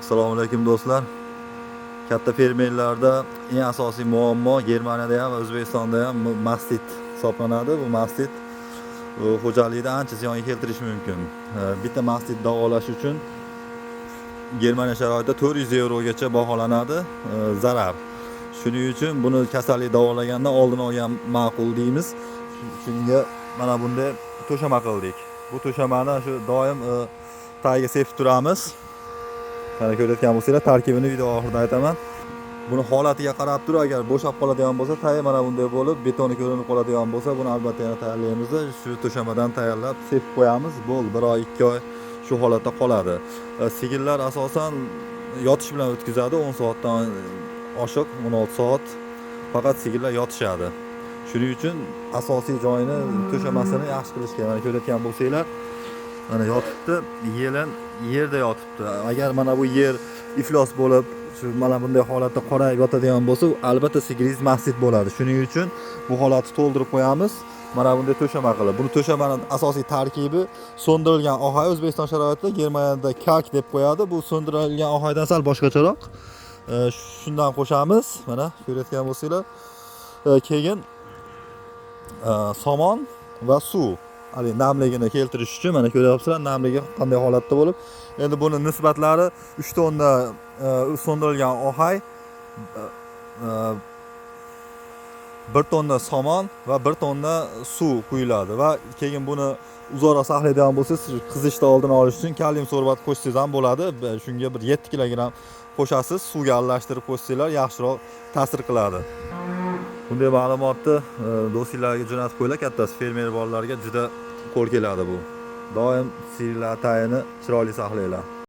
Assalomu alaykum do'stlar. Katta fermerlarda eng asosiy muammo Germaniyada ham, O'zbekistonda ham mastit hisoblanadi. Bu mastit xo'jalikda ancha ziyonga keltirishi mumkin. Bitta mastit davolash uchun Germaniya sharoitida 400 gacha baholanadi zarar. Shuning uchun buni kasallik davolaganda oldini olgan ma'qul deymiz. Shunga mana bunday to'shama qildik. Bu to'shamani shu doim tagiga sepib turamiz. Mana ko'rayotgan bo'lsanglar, tarkibini video oxirida aytaman. Buni holatiga qarab turib, agar bo'shab qoladigan bo'lsa, tagi mana bunday bo'lib, betoni ko'rinib qoladigan bo'lsa, buni albatta yana tayyorlaymiz. Shu to'shamadan tayyorlab sepib qo'yamiz. Bo'ldi, 1 oy, 2 oy shu holatda qoladi. Sigirlar asosan yotish bilan o'tkazadi, 10 soatdan oshiq, 16 soat faqat sigirlar yotishadi. Shuning uchun asosiy joyini to'shamasini yaxshi qilish kerak. Mana ko'rayotgan bo'lsanglar, mana yotibdi, yelin yerda yotibdi. Agar mana bu yer iflos bo'lib, shu mana bunday holatda qorayib yotadigan bo'lsa, albatta sigiringiz mastit bo'ladi. Shuning uchun bu holatni to'ldirib qo'yamiz. Mana bunday to'shama qilib. Buni to'shamaning asosiy tarkibi so'ndirilgan ohay. O'zbekiston sharoitida Germaniyada kak deb qo'yadi. Bu so'ndirilgan ohaydan sal boshqacharoq. Shundan qo'shamiz. Mana ko'rayotgan bo'lsanglar, keyin somon va suv. Hali namligini keltirish uchun mana ko'ryapsizlar, namligi qanday holatda bo'lib. Endi buni nisbatlari 3 tonna so'ndirilgan ohay, 1 tonna somon va 1 tonna suv quyiladi va keyin buni uzoqroq saqlaydigan bo'lsangiz, qizishni oldini olish uchun kalium sorbat qo'shsangiz ham bo'ladi. Shunga bir 7 kilogramm qo'shasiz, suvga aralashtirib qo'shsanglar yaxshiroq ta'sir qiladi. Bunday ma'lumotni do'stlarga jo'natib qo'yinglar, kattasi fermer bolalarga juda qo'l keladi bu. Doim sigirlar tayini chiroyli saqlanglar.